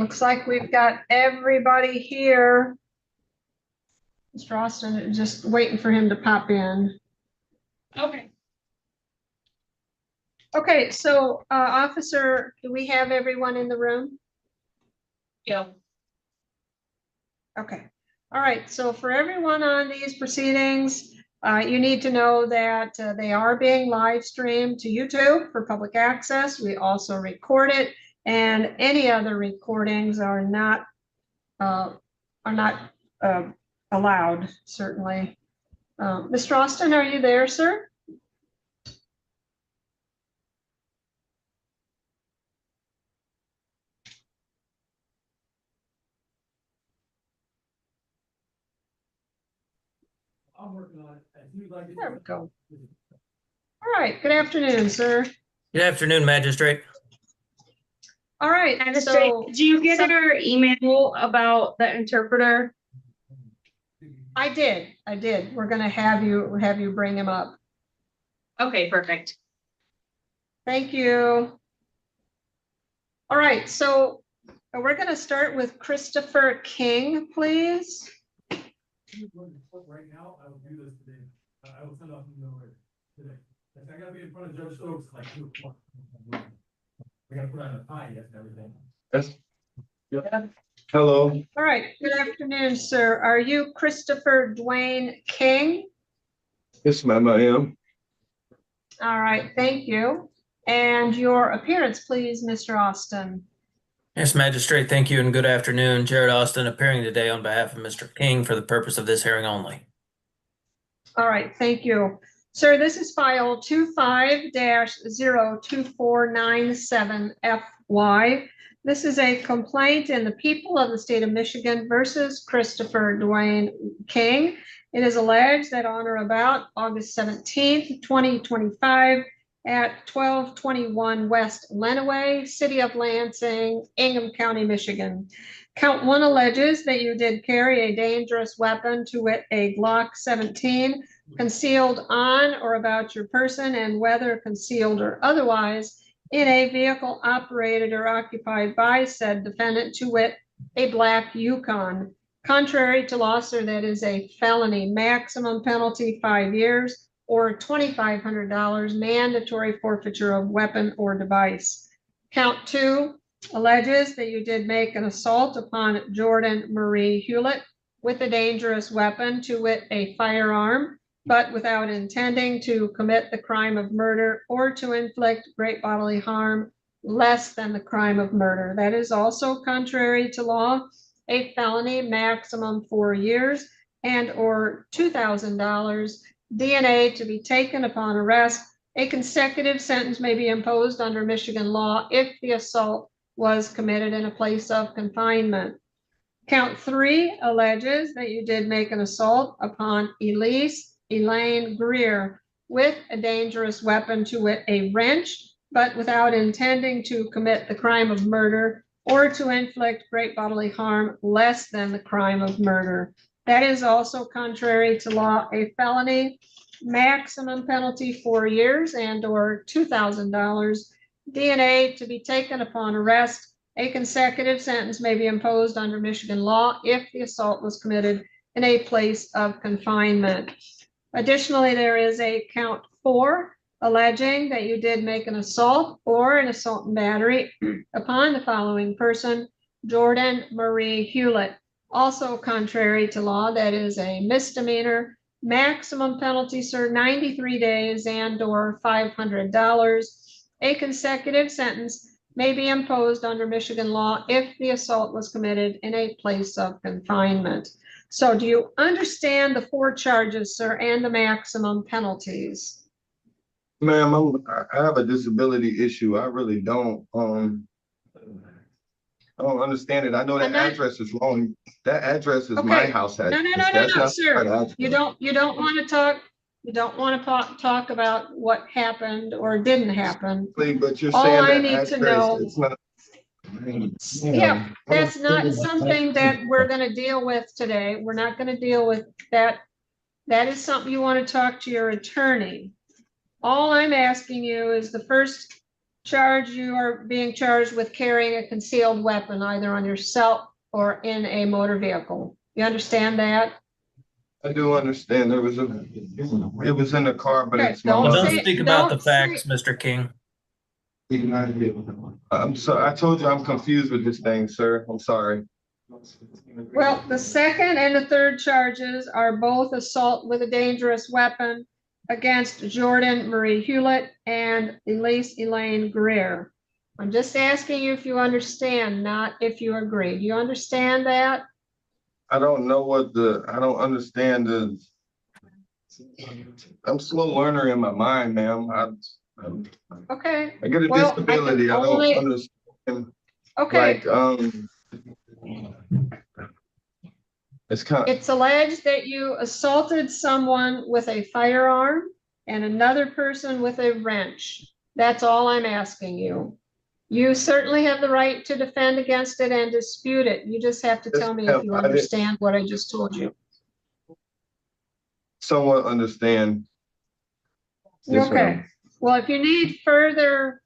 looks like we've got everybody here. Mr. Austin, just waiting for him to pop in. Okay. Okay, so officer, do we have everyone in the room? Yeah. Okay, all right, so for everyone on these proceedings, you need to know that they are being live streamed to YouTube for public access. We also record it, and any other recordings are not allowed, certainly. Mr. Austin, are you there, sir? I'm working on it. If you'd like to. There we go. All right, good afternoon, sir. Good afternoon, Magistrate. All right, Magistrate, so did you get our email about the interpreter? I did. We're gonna have you bring him up. Okay, perfect. Thank you. All right, so we're gonna start with Christopher King, please. Right now, I will do this today. I will send off an email today. I gotta be in front of Judge Stokes like 2 o'clock. We gotta put on a tie and everything. Yes. Yeah. Hello. All right, good afternoon, sir. Are you Christopher Dwayne King? Yes, ma'am, I am. All right, thank you. And your appearance, please, Mr. Austin. Yes, Magistrate, thank you and good afternoon. Jared Austin appearing today on behalf of Mr. King for the purpose of this hearing only. All right, thank you. Sir, this is file 25-02497FY. This is a complaint in the people of the state of Michigan versus Christopher Dwayne King. It is alleged that on or about August 17th, 2025, at 1221 West Lenawee, City of Lansing, Ingham County, Michigan. Count 1 alleges that you did carry a dangerous weapon, to wit, a Glock 17, concealed on or about your person, and whether concealed or otherwise, in a vehicle operated or occupied by said defendant, to wit, a black Yukon. Contrary to law, sir, that is a felony. Maximum penalty 5 years or $2,500 mandatory forfeiture of weapon or device. Count 2 alleges that you did make an assault upon Jordan Marie Hewlett with a dangerous weapon, to wit, a firearm, but without intending to commit the crime of murder or to inflict great bodily harm less than the crime of murder. That is also contrary to law, a felony, maximum 4 years and or $2,000. DNA to be taken upon arrest. A consecutive sentence may be imposed under Michigan law if the assault was committed in a place of confinement. Count 3 alleges that you did make an assault upon Elise Elaine Greer with a dangerous weapon, to wit, a wrench, but without intending to commit the crime of murder or to inflict great bodily harm less than the crime of murder. That is also contrary to law, a felony, maximum penalty 4 years and or $2,000. DNA to be taken upon arrest. A consecutive sentence may be imposed under Michigan law if the assault was committed in a place of confinement. Additionally, there is a count 4 alleging that you did make an assault or an assault and battery upon the following person, Jordan Marie Hewlett. Also contrary to law, that is a misdemeanor. Maximum penalty, sir, 93 days and or $500. A consecutive sentence may be imposed under Michigan law if the assault was committed in a place of confinement. So do you understand the 4 charges, sir, and the maximum penalties? Ma'am, I have a disability issue. I really don't. I don't understand it. I know that address is wrong. That address is my house address. No, sir. You don't want to talk. You don't want to talk about what happened or didn't happen. But you're All saying I that need address, to know. it's not. Yeah, that's not something that we're going to deal with today. We're not going to deal with that. That is something you want to talk to your attorney. All I'm asking you is the first charge, you are being charged with carrying a concealed weapon either on yourself or in a motor vehicle. You understand that? I do understand it was in the car, but Okay, it's my don't Well, don't mother. say- speak about the don't say- facts, Mr. King. I'm sorry, I told you I'm confused with this thing, sir. I'm sorry. Well, the second and the third charges are both assault with a dangerous weapon against Jordan Marie Hewlett and Elise Elaine Greer. I'm just asking you if you understand, not if you agree. Do you understand that? I don't understand I'm a slow learner in my mind, ma'am. Okay, I get a Well, I can disability. I only- don't understand, okay. like, it's kind of, It's alleged that you assaulted someone with a firearm and another person with a wrench. That's all I'm asking you. You certainly have the right to defend against it and dispute it. You just have to tell me if you I didn't- understand what I just told you. somewhat understand. Yes, Okay, ma'am. well, if you need further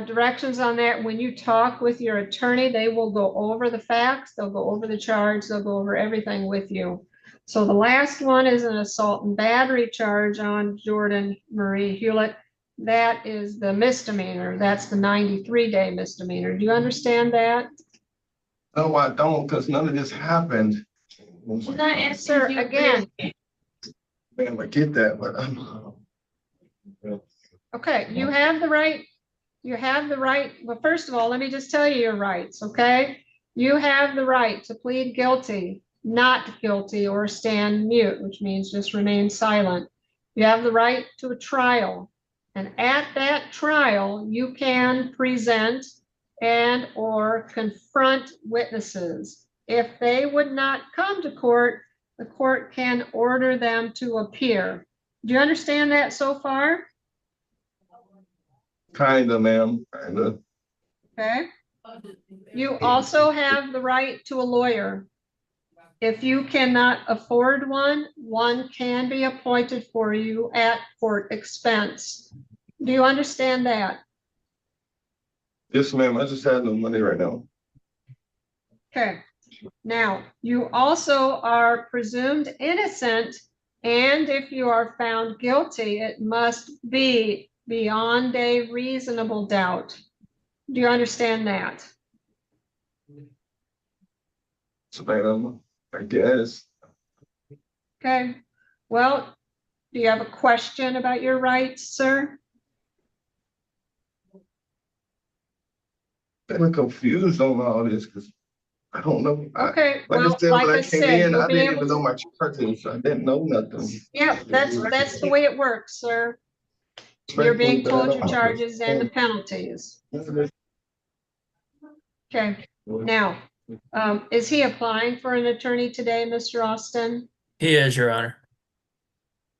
directions on that, when you talk with your attorney, they will go over the facts, they'll go over the charge, they'll go over everything with you. So the last one is an assault and battery charge on Jordan Marie Hewlett. That is the misdemeanor. That's the 93-day misdemeanor. Do you understand that? No, I don't, because none of this happened. Sir, again, Ma'am, I get that, but okay, you have the right, well, first of all, let me just tell you your rights, okay? You have the right to plead guilty, not guilty, or stand mute, which means just remain silent. You have the right to a trial, and at that trial, you can present and or confront witnesses. If they would not come to court, the court can order them to appear. Do you understand that so far? kinda, ma'am, kinda. Okay. You also have the right to a lawyer. If you cannot afford one, one can be appointed for you at court expense. Do you understand that? Yes, ma'am, I just had no money right now. Okay. Now, you also are presumed innocent, and if you are found guilty, it must be beyond a reasonable doubt. Do you understand that? So, ma'am, I guess. Okay. Well, do you have a question about your rights, sir? I'm confused on all this, because I don't know. Okay, Like I well, said, like when I I came said, in, you'll I be didn't able even know to. my charges. I didn't know nothing. Yeah, that's the way it works, sir. You're being told your charges and the penalties. Okay, now, is he applying for an attorney today, Mr. Austin? He is, Your Honor.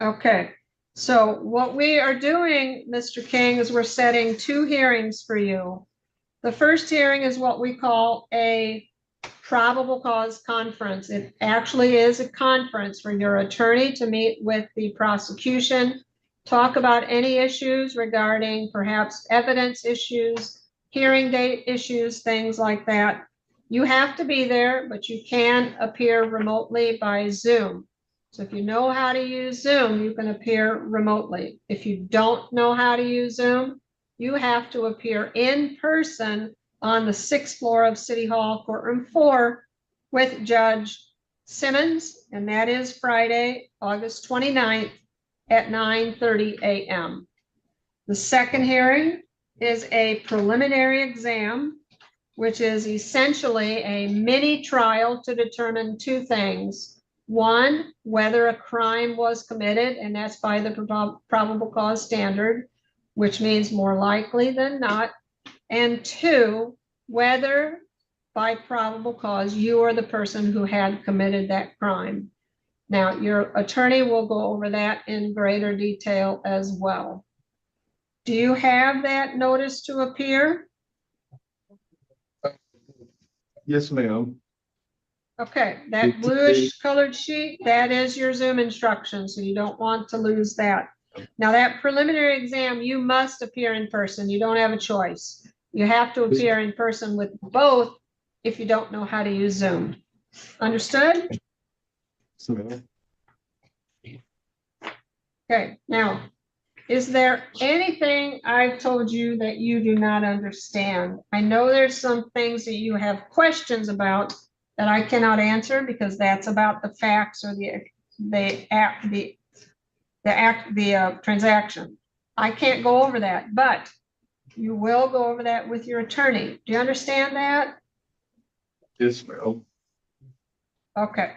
Okay, so what we are doing, Mr. King, is we're setting two hearings for you. The first hearing is what we call a probable cause conference. It actually is a conference for your attorney to meet with the prosecution, talk about any issues regarding perhaps evidence issues, hearing date issues, things like that. You have to be there, but you can appear remotely by Zoom. So if you know how to use Zoom, you can appear remotely. If you don't know how to use Zoom, you have to appear in person on the 6th floor of City Hall, Courtroom 4, with Judge Simmons, and that is Friday, August 29th at 9:30 a.m. The second hearing is a preliminary exam, which is essentially a mini trial to determine two things. One, whether a crime was committed, and that's by the probable cause standard, which means more likely than not. And two, whether by probable cause you are the person who had committed that crime. Now, your attorney will go over that in greater detail as well. Do you have that notice to appear? Yes, ma'am. Okay, that bluish colored sheet, that is your Zoom instructions, so you don't want to lose that. Now, that preliminary exam, you must appear in person. You don't have a choice. You have to appear in person with both if you don't know how to use Zoom. Understood? Okay, now, is there anything I've told you that you do not understand? I know there's some things that you have questions about that I cannot answer because that's about the facts or the transaction. I can't go over that, but you will go over that with your attorney. Do you understand that? Yes, ma'am. Okay.